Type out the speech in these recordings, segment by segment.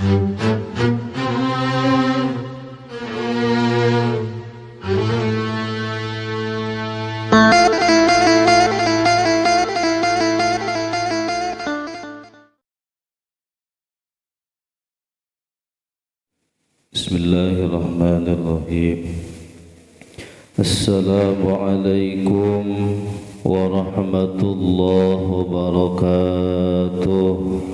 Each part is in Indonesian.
Bismillahirrahmanirrahim. Assalamualaikum warahmatullahi wabarakatuh.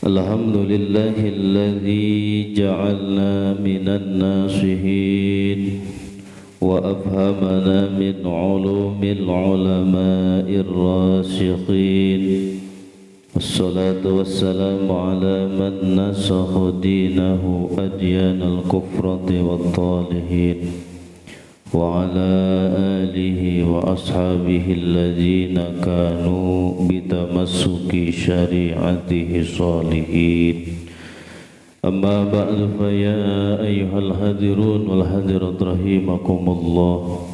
Alhamdulillahilladzi ja'alna minan nasihin wa afhamana min ulumil ulama'ir rasikhin. Wassalatu wassalamu ala man nasakha dinahu adyanal kufrati wattalihin wa ala alihi wa ashabihi alladhina kanu bitamassuki syari'atihi salihin. Amma ba'du fa ya ayyuhal hadirun wal hadirat rahimakumullah,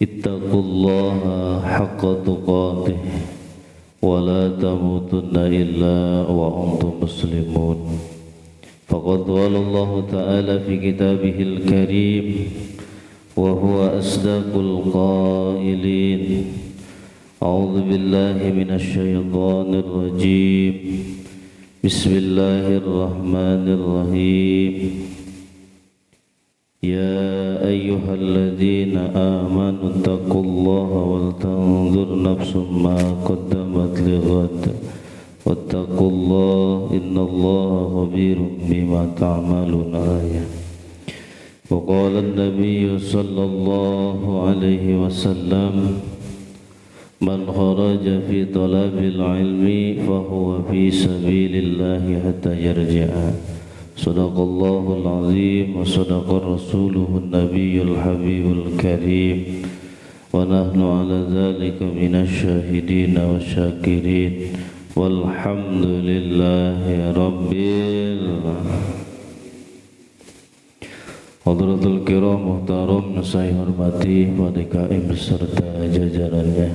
ittaqullaha haqqa tuqatih wa la tamutunna illa wa antum muslimun. Faqad qala Allah ta'ala fi kitabihil karim wa huwa asdaqul qailin. A'udzu billahi minasy syaithanir rajim. Bismillahirrahmanirrahim. Ya ayyuhalladzina amanu taqullaha wal tanzur nafsum ma qaddamat lighad wattaqullaha innallaha khabirum bima ta'malun. Ayat. Wa qala an-nabiy sallallahu alaihi wasallam, man kharaja fi talabil ilmi fa huwa fi sabilillahi hatta yarji'a. Sadaqallahul azim wa sadaqa rasuluhun nabiyyul habibul karim wa nahnu ala dhalika minasy syahidin wa syakirin walhamdulillahi rabbil Hadratul kiram muhtaram saya hormati PDKM beserta jajarannya,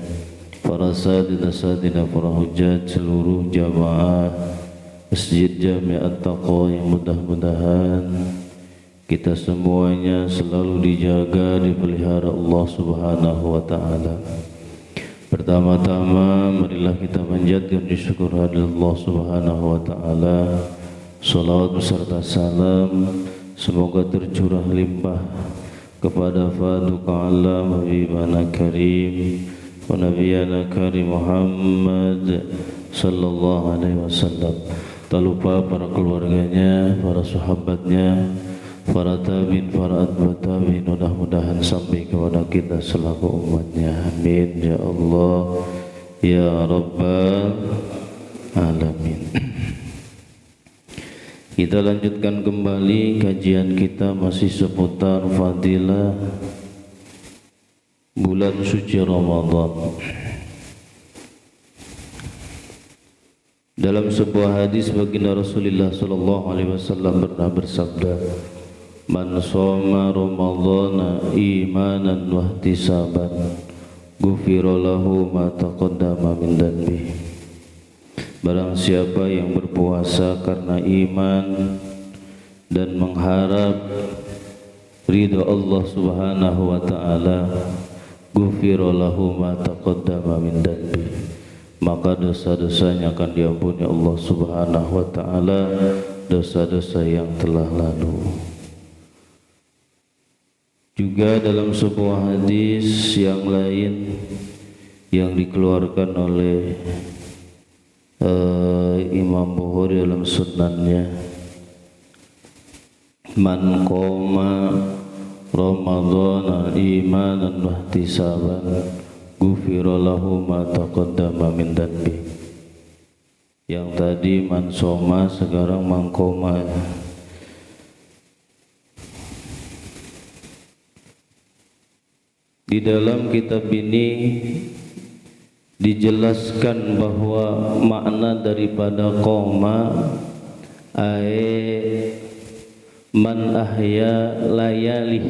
para satidina para hujjat, seluruh jamaah Masjid Jami'at Taqwa, yang mudah-mudahan kita semuanya selalu dijaga, dipelihara Allah Subhanahu wa ta'ala. Pertama-tama marilah kita panjatkan syukur hadirat Allah Subhanahu wa ta'ala. Salawat beserta salam semoga tercurah limpah kepada Faduqa Alam Habibana Karim wa Nabiyana Karim Muhammad sallallahu alaihi wasallam. Tak lupa para keluarganya, para sahabatnya, para tabi'in, para atba'ut tabi'in, mudah-mudahan sampai kepada kita selaku umatnya. Amin ya Allah ya Rabbal Alamin. Kita lanjutkan kembali kajian kita masih seputar fadilah bulan suci Ramadan. Dalam sebuah hadis baginda Rasulullah sallallahu alaihi wasallam pernah bersabda, man shoma ramadhana imanan wa ihtisaban ghufira lahu ma taqaddama min dhanbi. Barang siapa yang berpuasa karena iman dan mengharap ridha Allah Subhanahu wa taala, ghufira lahu ma taqaddama min dhanbi, maka dosa-dosanya akan diampuni Allah Subhanahu wa ta'ala, dosa-dosa yang telah lalu. Juga dalam sebuah hadis yang lain yang dikeluarkan oleh Imam Bukhari dalam sunannya, man qoma ramadhana imanan wa ihtisaban ghufira lahu ma taqaddama min dhanbi. Yang tadi man soma, sekarang man qoma. Di dalam kitab ini dijelaskan bahwa makna daripada qoma man ahya layali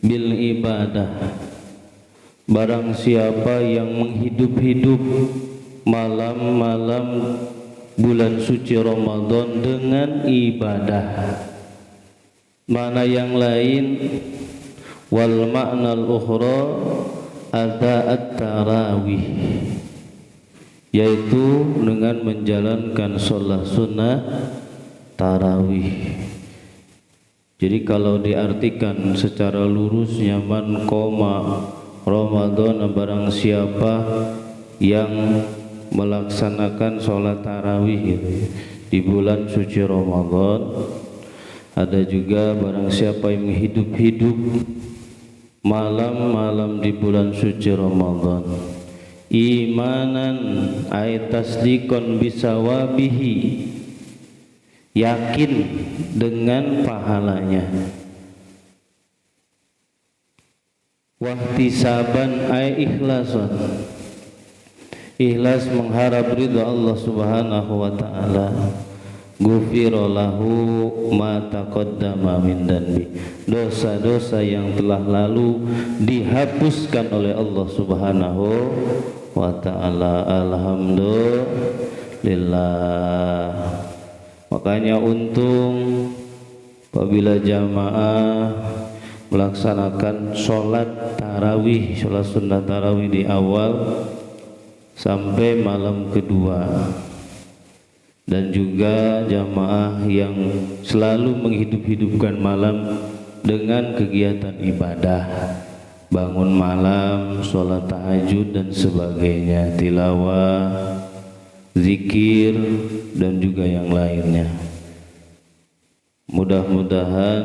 bil ibadah barang siapa yang menghidup-hidup malam-malam bulan suci Ramadan dengan ibadah. Mana yang lain, wal ma'nal ukhra ada at-tarawih, yaitu dengan menjalankan sholat sunnah tarawih. Jadi kalau diartikan secara lurusnya, man qoma Ramadan, barang siapa yang melaksanakan sholat tarawih gitu, di bulan suci Ramadan. Ada juga barang siapa yang hidup-hidup malam-malam di bulan suci Ramadan, imanan ay tasdikon bisawabihi, yakin dengan pahalanya, wahtisaban ay ikhlasan, ikhlas mengharap ridha Allah Subhanahu wa taala, ghufira lahu ma taqaddama min danbi, dosa-dosa yang telah lalu dihapuskan oleh Allah Subhanahu wa taala. Alhamdulillah. Makanya untung apabila jamaah melaksanakan sholat tarawih, sholat sunnah tarawih di awal sampai malam kedua, dan juga jamaah yang selalu menghidup-hidupkan malam dengan kegiatan ibadah, bangun malam, sholat tahajud dan sebagainya, tilawah, zikir dan juga yang lainnya. Mudah-mudahan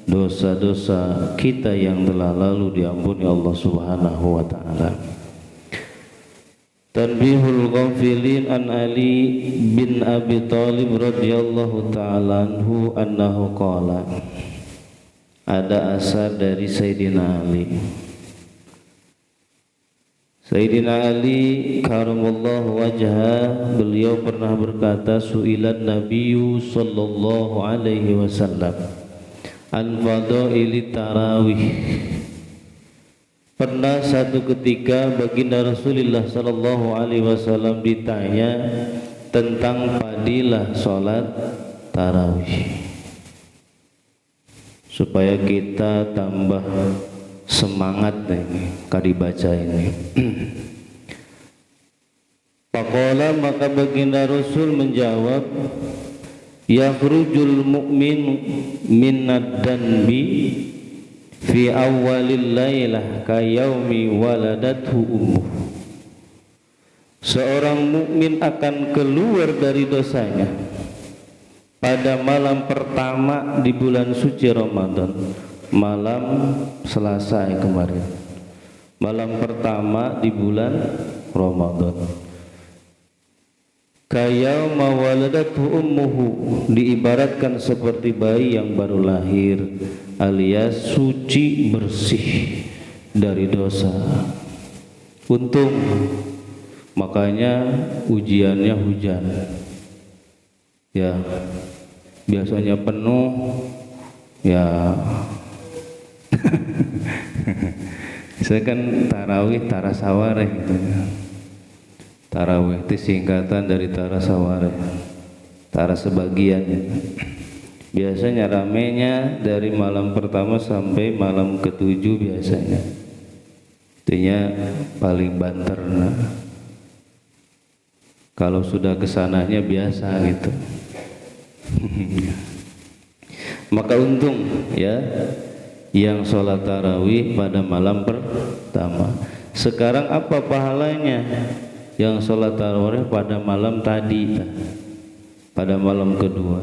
dosa-dosa kita yang telah lalu diampuni Allah Subhanahu wa taala. Tanbihul ghafilin an Ali bin Abi Thalib radhiyallahu ta'ala anhu annahu qala. Ada asar dari Sayyidina Ali. Sayyidina Ali karamallahu wajhah, beliau pernah berkata, su'ilan Nabiyyu sallallahu alaihi wasallam an fadaili tarawih. Pernah satu ketika baginda Rasulullah sallallahu alaihi wasallam ditanya tentang fadilah salat tarawih, supaya kita tambah semangat nih kali baca ini. Faqala, maka baginda Rasul menjawab, yakhrujul mu'min minad danbi fi awwalil lailah ka yaumi waladathu ummuh. Seorang mukmin akan keluar dari dosanya pada malam pertama di bulan suci Ramadan, malam Selasa kemarin, malam pertama di bulan Ramadan. Kayauma waladathu ummuhu, diibaratkan seperti bayi yang baru lahir, alias suci bersih dari dosa. Untung makanya ujiannya hujan. Ya, biasanya penuh ya. Saya kan tarawih tarasawareh gitu. Tarawih itu singkatan dari tarasawareh, tara sebagian gitu. Biasanya ramenya dari malam pertama sampai malam ketujuh biasanya. Artinya paling banter. Nah, kalau sudah kesananya biasa gitu. Maka untung ya yang sholat tarawih pada malam pertama. Sekarang apa pahalanya yang sholat tarawih pada malam tadi, pada malam kedua?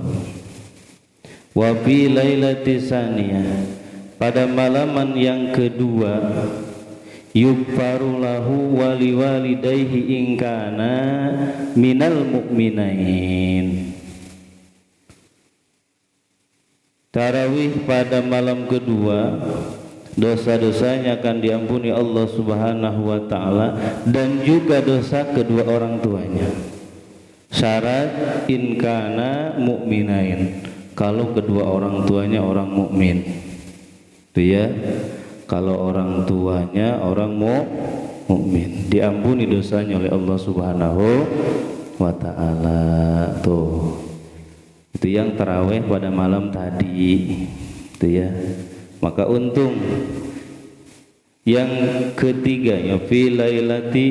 Wa fi lailati saniyah, pada malaman yang kedua, yughfaru lahu wa liwalidayhi in kana minal mu'minain. Tarawih pada malam kedua, dosa-dosanya akan diampuni Allah Subhanahu wa taala, dan juga dosa kedua orang tuanya. Syarat in kana mu'minain, kalau kedua orang tuanya orang mukmin. Itu ya. kalau orang tuanya orang mukmin, diampuni dosanya oleh Allah Subhanahu wa taala. Tuh. Itu yang tarawih pada malam tadi. Itu ya. Maka untung. Yang ketiga ya fi lailati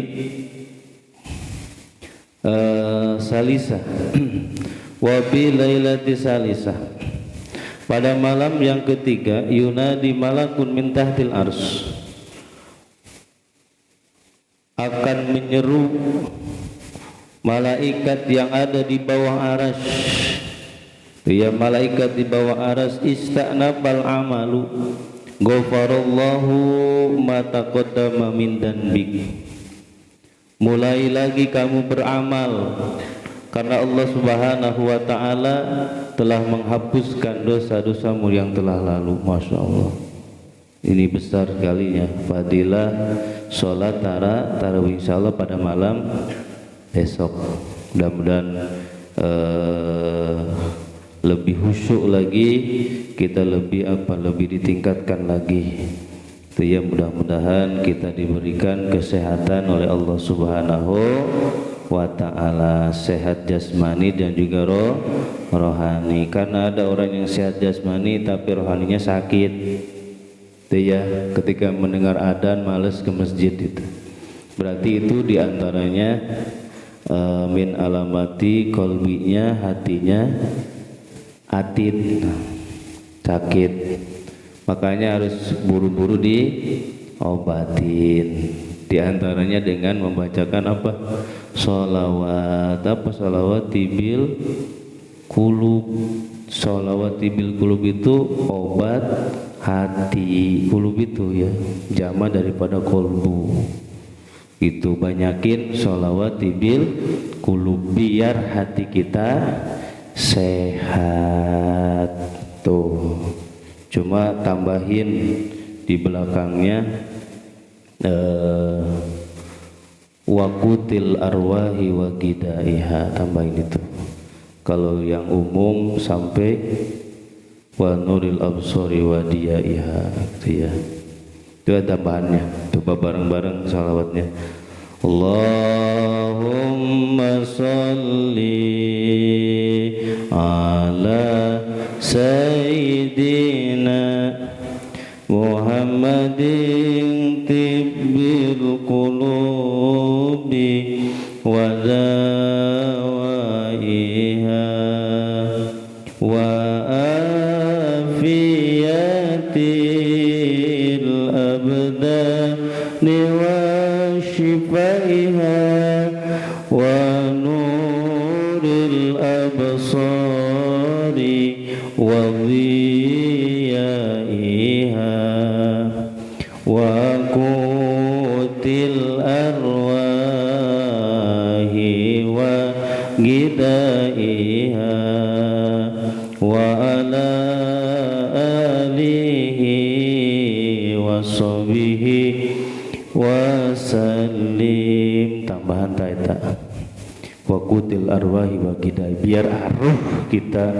salisah. Wa fi lailati salisah. Pada malam yang ketiga yunadi malakun min tahtil ars, akan menyeru malaikat yang ada di bawah aras. Ya, malaikat di bawah aras, istanabal amalu ghafarallahu ma taqaddama min danbik. Mulai lagi kamu beramal karena Allah Subhanahu wa taala telah menghapuskan dosa-dosamu yang telah lalu. Masya Allah, ini besar sekalinya fadilah sholat tarawih insyaallah pada malam besok. Mudah-mudahan lebih khusyuk lagi, kita lebih ditingkatkan lagi. Itu ya, mudah-mudahan kita diberikan kesehatan oleh Allah Subhanahu wa ta'ala, sehat jasmani dan juga rohani. Karena ada orang yang sehat jasmani tapi rohaninya sakit. Itu ya, ketika mendengar adzan malas ke masjid itu. Berarti itu diantaranya min alamati kolbinya, hatinya atin, sakit. Makanya harus buru-buru diobatin. Di antaranya dengan membacakan apa? Sholawat. Apa sholawat tibil kulub? Sholawat tibil kulub itu obat hati. Kulub itu ya jama daripada kolbu. Itu banyakin sholawat tibil kulub biar hati kita sehat. Tuh. Cuma tambahin di belakangnya wakutil arwahi wa gidaiha, tambahin itu. Kalau yang umum sampai wa nuril absori wa diyaiha, gitu ya. Itu ada tambahannya. Coba bareng-bareng salawatnya. Allahumma sholli ala sayyidina Muhammadin tibbil qulubi wa dawaiha wa afiyatil abdani wa shifaiha wa nuril absari wa dhiyaiha wa qutil arwahi wa gidaiha wa ala alihi wa sahbihi wa sallim. Tambahan taita wa qutil arwahi wa gidai, biar arwah kita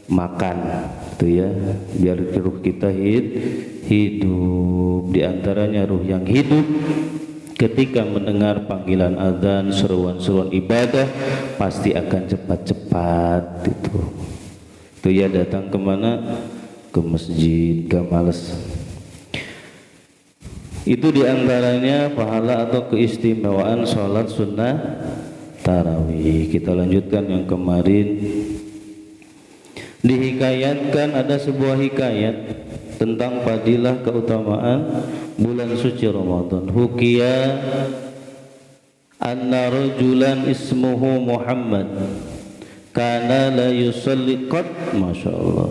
makan, itu ya, biar ruh kita hidup. Di antaranya ruh yang hidup ketika mendengar panggilan azan, seruan-seruan ibadah pasti akan cepat-cepat itu ya, datang kemana? Ke masjid, gak males. Itu di antaranya pahala atau keistimewaan sholat sunnah tarawih. Kita lanjutkan yang kemarin. Dihikayatkan, ada sebuah hikayat tentang fadilah keutamaan bulan suci Ramadan. Hukiya anna rajulan ismuhu Muhammad kana la yusalli qat. Masya Allah.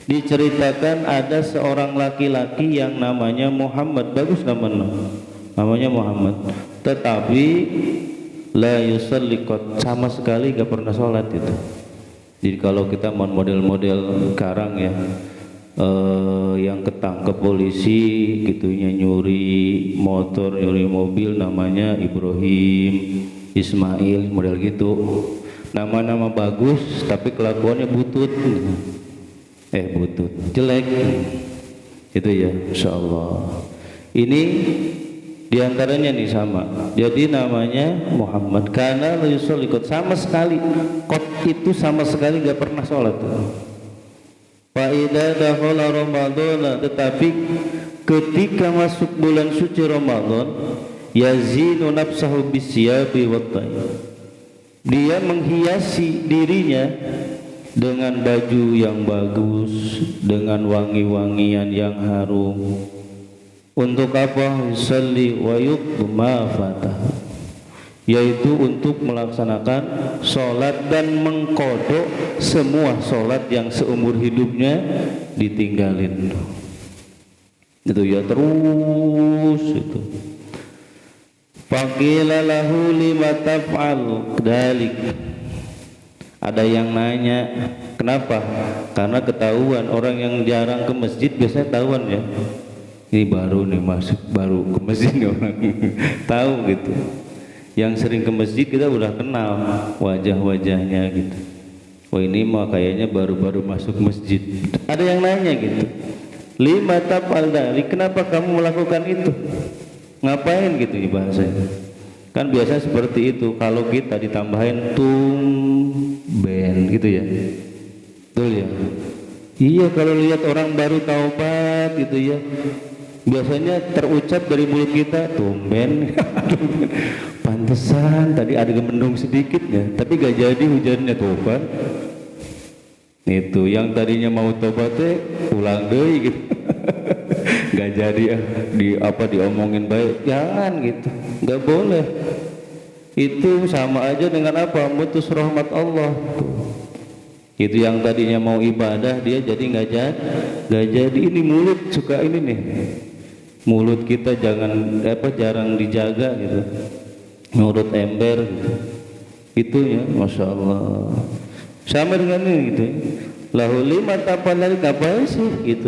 Diceritakan ada seorang laki-laki yang namanya Muhammad, bagus namanya Muhammad, tetapi la yusalli qat, sama sekali gak pernah sholat itu. Jadi kalau kita mau model-model sekarang ya, yang ketangkep polisi gitunya nyuri motor, nyuri mobil, namanya Ibrahim, Ismail, model gitu. Nama-nama bagus tapi kelakuannya butut, jelek. Itu ya, insyaallah. Ini diantaranya nih sama. Jadi namanya Muhammad karena yusolli qot, sama sekali qot itu sama sekali nggak pernah sholat. Fa idza dakhala Ramadan, tetapi ketika masuk bulan suci Ramadan, yazinu nafsahu bisyabi wat-tay, dia menghiasi dirinya dengan baju yang bagus, dengan wangi-wangian yang harum. Untuk apa? Yusalli wa yuqma fatah, yaitu untuk melaksanakan sholat dan mengkodok semua sholat yang seumur hidupnya ditinggalin. Itu ya, terus itu. Faqila lahu lima taf'al dzalik. Ada yang nanya, kenapa? Karena ketahuan orang yang jarang ke masjid biasanya tahuan ya. Ini baru nih masuk, baru ke masjid nih orang. Tahu gitu. Yang sering ke masjid kita udah kenal wajah-wajahnya gitu. Oh ini mah kayaknya baru-baru masuk masjid. Ada yang nanya gitu, lima taf'al dzalik, kenapa kamu melakukan itu? Ngapain gitu ya bahasanya. Kan biasa seperti itu, kalau kita ditambahin tumben gitu ya. Betul ya? Iya, kalau lihat orang baru taubat gitu ya, biasanya terucap dari mulut kita tumben. Pantesan tadi ada gemendung sedikit ya, tapi gak jadi hujannya tobat. Itu yang tadinya mau tobatnya pulang deh gitu. Gak jadi diomongin baik, jangan gitu, gak boleh. Itu sama aja dengan apa? Mutus rahmat Allah. Itu yang tadinya mau ibadah dia jadi nggak jadi. Ini mulut suka ini nih, mulut kita jarang dijaga gitu, mulut ember gitu. Itu ya, masya Allah. Sama dengan ini gitu. Lahu lima tapanal apa sih gitu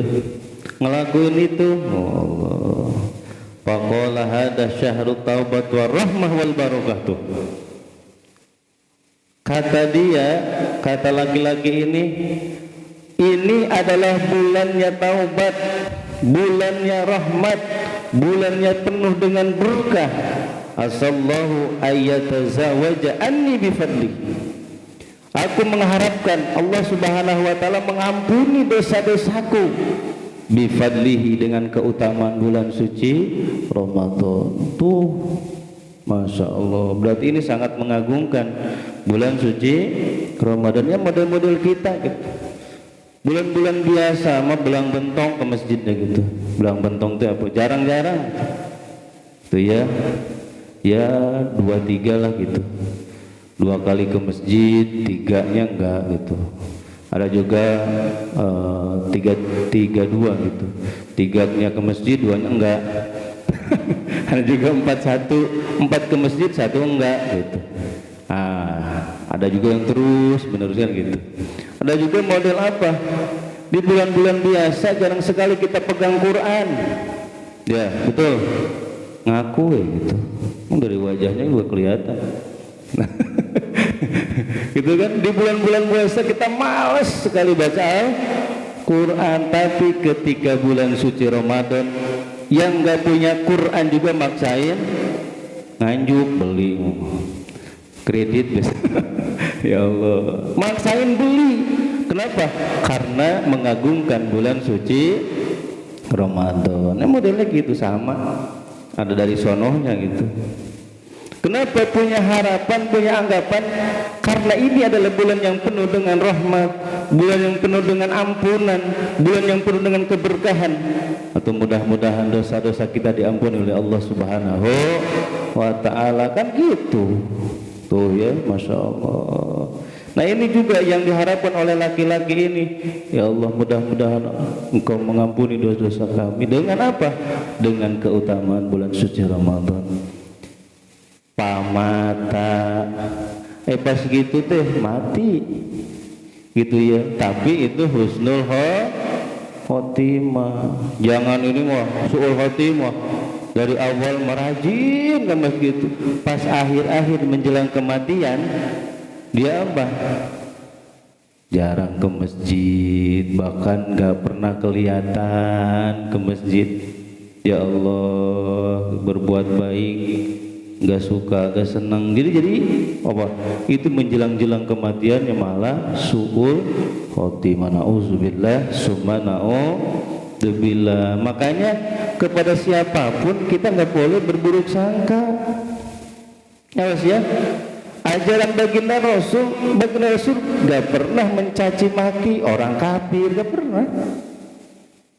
ngelakuin itu. Oh Allah. Faqala hada syahrut taubat war rahmah wal barakah tuh. Kata dia, kata laki-laki ini adalah bulannya taubat, bulannya rahmat, bulannya penuh dengan berkah. Asallahu ayyatazawaja anni bifadli. Aku mengharapkan Allah Subhanahu wa taala mengampuni dosa-dosaku bifadlihi, dengan keutamaan bulan suci Ramadan. Tuh, masya Allah. Berarti ini sangat mengagungkan bulan suci Ramadan. Ya model-model kita gitu. Bulan-bulan biasa mah belang bentong ke masjidnya gitu. Belang bentong itu apa? Jarang-jarang. Tuh ya, 2-3 lah gitu. 2 kali ke masjid, 3-nya enggak gitu. Ada juga 3-2 gitu. 3-nya ke masjid, 2-nya enggak. Ada juga 4 ke masjid, 1 enggak gitu. Ada juga yang terus meneruskan gitu. Ada juga model apa? Di bulan-bulan biasa jarang sekali kita pegang Quran. Ya, betul. Ngaku ya gitu. Dari wajahnya juga kelihatan. Gitu kan, di bulan-bulan puasa kita malas sekali baca Quran, tapi ketika bulan suci Ramadan yang nggak punya Quran juga maksain nganjuk beli kredit ya Allah, maksain beli. Kenapa? Karena mengagungkan bulan suci Ramadan. Modelnya gitu, sama ada dari sonohnya gitu. Kenapa punya harapan, punya anggapan? Karena ini adalah bulan yang penuh dengan rahmat, bulan yang penuh dengan ampunan, bulan yang penuh dengan keberkahan. Atau mudah-mudahan dosa-dosa kita diampuni oleh Allah Subhanahu wa ta'ala. Kan gitu. Tuh ya, masya Allah. Nah ini juga yang diharapkan oleh laki-laki ini. Ya Allah, mudah-mudahan Engkau mengampuni dosa-dosa kami. Dengan apa? Dengan keutamaan bulan suci Ramadan. Pamata pas gitu teh mati gitu ya, tapi itu husnul khotimah. Jangan ini mah suul khotimah dari awal merajin kan gitu, pas akhir-akhir menjelang kematian dia apa? jarang ke masjid, bahkan gak pernah kelihatan ke masjid. Ya Allah, berbuat baik gak suka, gak senang. Jadi apa? Itu menjelang-jelang kematiannya malah su'ul khotimah. Na'udzubillah summa na'udzubillah. Makanya kepada siapapun kita nggak boleh berburuk sangka. Awas ya. Ajaran baginda Rasul gak pernah mencaci maki orang kafir, gak pernah.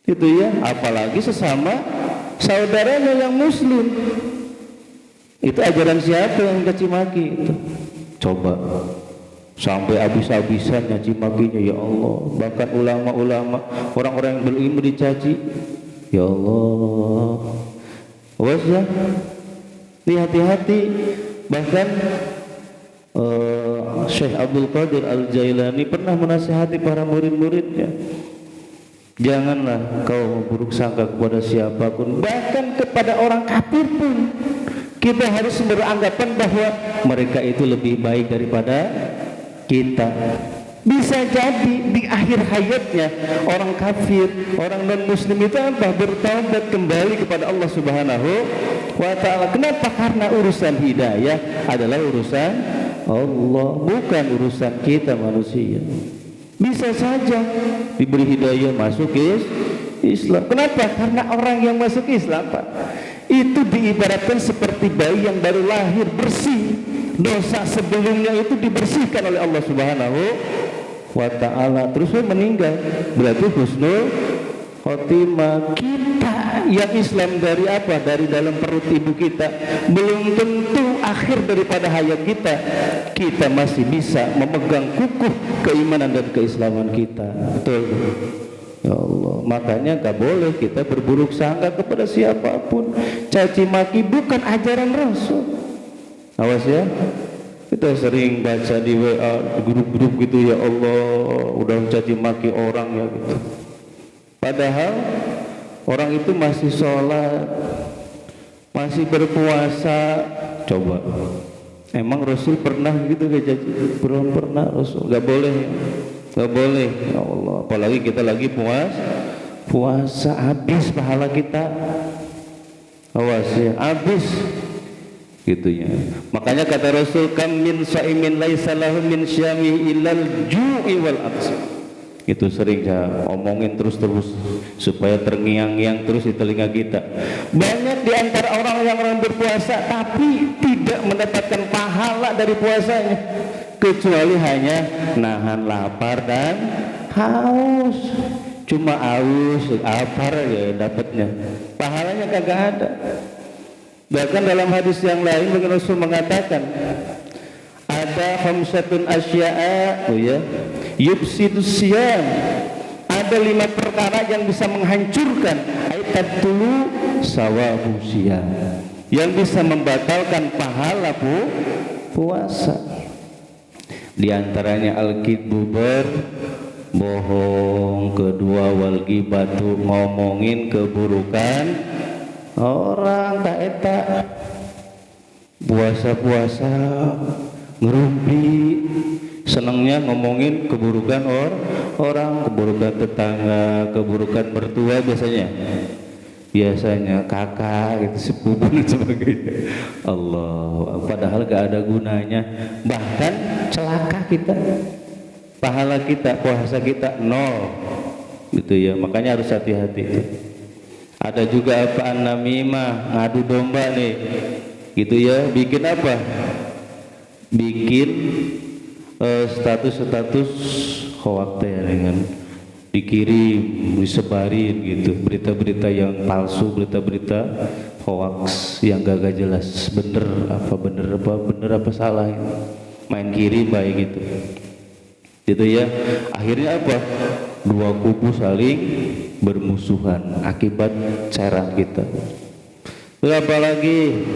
Itu ya, apalagi sesama saudaranya yang muslim. Itu ajaran siapa yang mencaci maki itu? Coba sampai habis-habisan nyaci makinya, ya Allah. Bahkan ulama-ulama, orang-orang yang berilmu dicaci. Ya Allah. Awas ya. Hati-hati. Bahkan Syekh Abdul Qadir Al-Jailani pernah menasihati para murid-muridnya, janganlah kau buruk sangka kepada siapapun, bahkan kepada orang kafir pun. Kita harus beranggapan bahwa mereka itu lebih baik daripada kita. Bisa jadi di akhir hayatnya orang kafir, orang non-muslim itu apa? Bertaubat kembali kepada Allah Subhanahu wa ta'ala. Kenapa? Karena urusan hidayah adalah urusan Allah, bukan urusan kita manusia. Bisa saja diberi hidayah masuk Islam. Kenapa? Karena orang yang masuk Islam, Pak, itu diibaratkan seperti bayi yang baru lahir, bersih. Dosa sebelumnya itu dibersihkan oleh Allah Subhanahu wa ta'ala, terus meninggal. Berarti husnul khotimah. Kita yang Islam dari apa? Dari dalam perut ibu kita, belum tentu akhir daripada hayat kita kita masih bisa memegang kukuh keimanan dan keislaman kita. Betul. Ya Allah, makanya gak boleh kita berburuk sangka kepada siapapun. Caci maki bukan ajaran Rasul. Awas ya. Kita sering baca di WA, di grup-grup gitu, ya Allah, udah mencaci maki orang ya gitu. Padahal orang itu masih sholat, masih berpuasa. Coba, emang Rasul pernah gitu gak caci? Belum pernah Rasul. Gak boleh, gak boleh. Ya Allah, apalagi kita lagi puasa, habis pahala kita. Awas ya, habis gitunya. Makanya kata Rasul, kam min sa'imin laisa lahu min syami illal ju'i wal aqsa. Itu sering saya omongin terus supaya terngiang-ngiang terus di telinga kita. Banyak di antara orang berpuasa tapi tidak mendapatkan pahala dari puasanya, kecuali hanya nahan lapar dan haus. Cuma haus, lapar ya dapatnya, pahalanya kagak ada. Bahkan dalam hadis yang lain Rasul mengatakan, ada khamsatun asya'a, yufsidus siyam, ada 5 perkara yang bisa menghancurkan aitat dulu sawabu siyam, yang bisa membatalkan pahala puasa. Di antaranya al-kidbu, berbohong, kedua wal ghibatu, ngomongin keburukan orang. Tak eta puasa ngerumpi, senangnya ngomongin keburukan orang, keburukan tetangga, keburukan mertua, biasanya kakak gitu, sepupu dan sebagainya. Allah, padahal gak ada gunanya, bahkan celaka kita, pahala kita, puasa kita nol gitu ya. Makanya harus hati-hati itu. Ada juga apa, namimah, ngadu domba nih gitu ya. Bikin apa? Bikin status hoax ya, dengan dikirim, disebarin gitu, berita-berita yang palsu, berita-berita hoax yang gak jelas, bener apa salah, main kirim baik gitu. Gitu ya. Akhirnya apa? Dua kubu saling bermusuhan akibat cairan kita. Berapa lagi?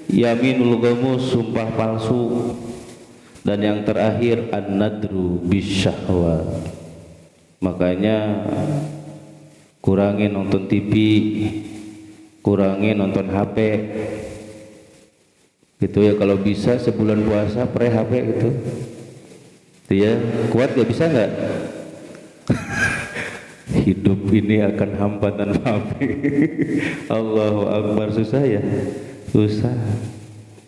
Yaminul ghamus, sumpah palsu. Dan yang terakhir an-nadru bisyahwat. Makanya kurangin nonton TV, kurangin nonton HP gitu ya. Kalau bisa sebulan puasa pre HP gitu. Dia kuat gak bisa nggak? Hidup ini akan hambatan api. Allahu Akbar, susah ya? Susah.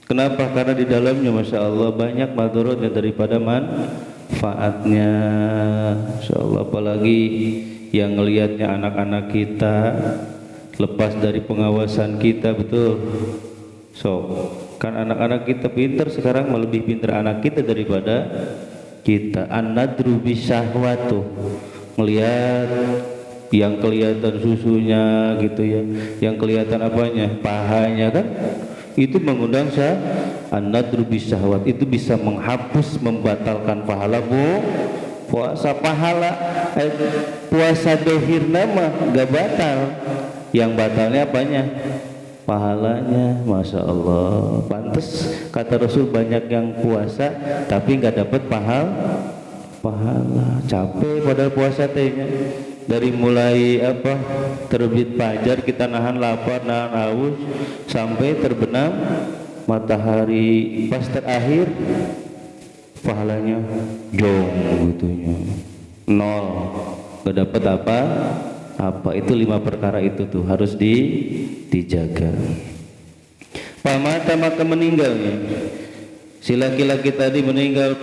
Kenapa? Karena di dalamnya Masya Allah banyak madorotnya daripada manfaatnya. Masya Allah, apalagi yang ngelihatnya anak-anak kita lepas dari pengawasan kita, betul. So, kan anak-anak kita pintar sekarang, lebih pintar anak kita daripada kita. An-nadru bisyahwatu, melihat yang kelihatan susunya gitu ya, yang kelihatan apanya, pahanya kan, itu mengundang an-nadru bisyahwat, itu bisa menghapus, membatalkan pahala puasa. Pahala puasa dohir nama gak batal, yang batalnya apanya? Pahalanya. Masya Allah, pantes kata Rasul banyak yang puasa tapi nggak dapat pahala, capek padahal puasa tehnya. Dari mulai terbit fajar kita nahan lapar, nahan haus, sampai terbenam matahari, pas terakhir pahalanya jong gitunya, nol, nggak dapat apa. Itu 5 perkara itu tuh harus dijaga. Pamata, maka meninggalnya si laki-laki tadi meninggal.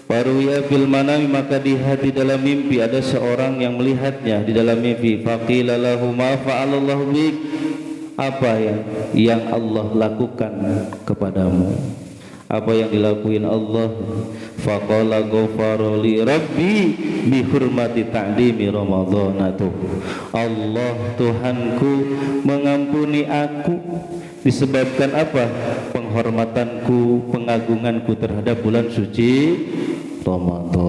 Waruya bil manami, maka dilihat di dalam mimpi, ada seorang yang melihatnya di dalam mimpi. Faqila lahu ma fa'alallahu bik, apa yang Allah lakukan kepadamu, apa yang dilakuin Allah. Faqala ghafara li rabbi bi hurmati ta'dimi ramadhanatu, Allah Tuhanku mengampuni aku disebabkan apa? Penghormatanku, pengagunganku terhadap bulan suci Ramadan.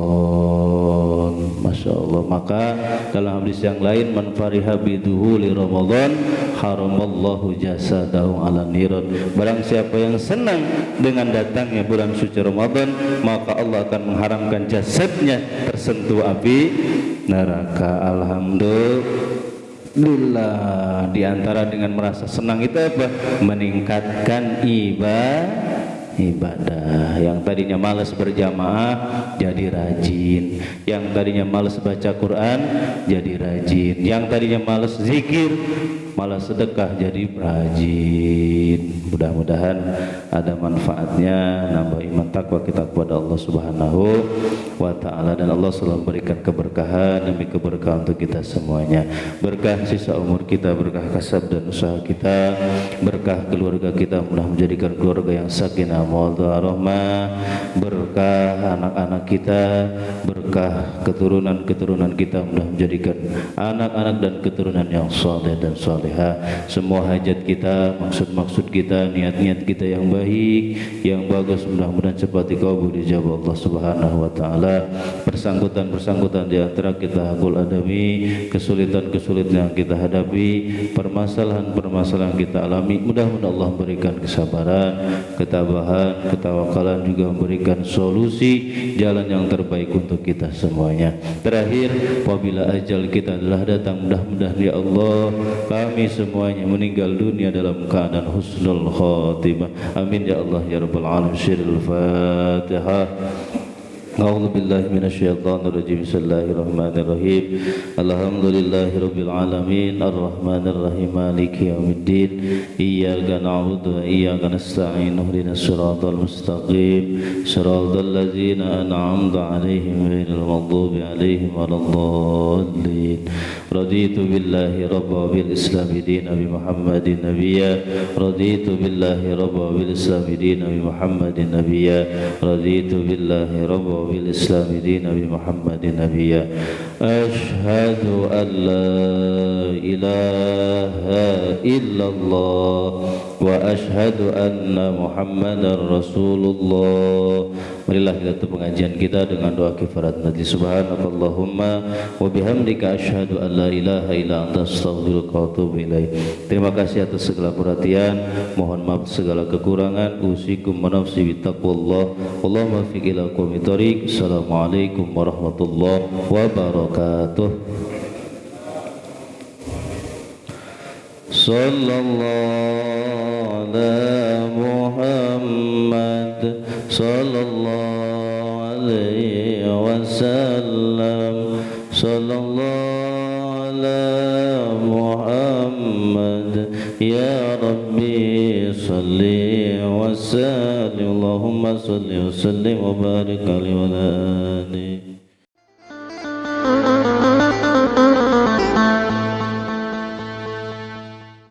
Masya Allah. Maka dalam hadis yang lain, man fariha biduhuli Ramadan haramallahu jasadahu ala niran, barang siapa yang senang dengan datangnya bulan suci Ramadan, maka Allah akan mengharamkan jasadnya tersentuh api neraka. Alhamdulillah. Di antara dengan merasa senang itu apa? Meningkatkan ibadah. Yang tadinya malas berjamaah jadi rajin, yang tadinya malas baca Quran jadi rajin, yang tadinya malas zikir, malas sedekah jadi rajin. Mudah-mudahan ada manfaatnya, nambah iman takwa kita kepada Allah Subhanahu wa ta'ala, dan Allah selalu memberikan keberkahan demi keberkahan untuk kita semuanya. Berkah sisa umur kita, berkah kasab dan usaha kita, berkah keluarga kita, mudah menjadikan keluarga yang sakinah mawaddah rahmah, berkah anak-anak kita, berkah keturunan-keturunan kita, mudah menjadikan anak-anak dan keturunan yang saleh dan salehah. Semua hajat kita, maksud-maksud kita, niat-niat kita yang baik, yang bagus, mudah-mudahan cepat dikabul dijabah Allah Subhanahu wa ta'ala. Bersangkutan di antara kita hakul adami, kesulitan-kesulitan yang kita hadapi, permasalahan-permasalahan kita alami, mudah-mudahan Allah memberikan kesabaran, ketabahan, ketawakalan, juga memberikan solusi jalan yang terbaik untuk kita semuanya. Terakhir, apabila ajal kita adalah datang, mudah-mudahan ya Allah kami semuanya meninggal dunia dalam keadaan husnul khatimah. Amin ya Allah ya rabbal alamin. Al-Fatihah. A'udzu billahi minasyaitonir rajim. Bismillahirrahmanirrahim. Alhamdulillahirabbil alamin arrahmanir rahim maliki yaumiddin. Iyyaka na'budu wa iyyaka nasta'in. Ihdinas siratal mustaqim. Shiratal ladzina an'amta 'alaihim ghairil maghdubi 'alaihim waladdallin. Raditu billahi rabba bil islam dinan bi Muhammadin nabiyya. Raditu billahi rabba bil islam dinan bi Muhammadin nabiyya. Raditu billahi rabba bil islam dinan bi Muhammadin nabiyya. Asyhadu an la ilaha illallah wa asyhadu anna Muhammadar Rasulullah. Marilah kita tutup pengajian kita dengan doa kifarat majlis. Subhanakallahumma wa bihamdika asyhadu an la ilaha illa anta astaghfiruka wa atubu ilaik. Terima kasih atas segala perhatian, mohon maaf segala kekurangan. Usikum wa nafsi bittaqwallah. Allahumma fiq ila aqwamit thoriq. Assalamualaikum warahmatullahi wabarakatuh. Sallallahu ala Muhammad, sallallahu عليه وسلم صلى الله على محمد يا ربي صل وسلم اللهم صل وسلم وبارك عليه وعلى آله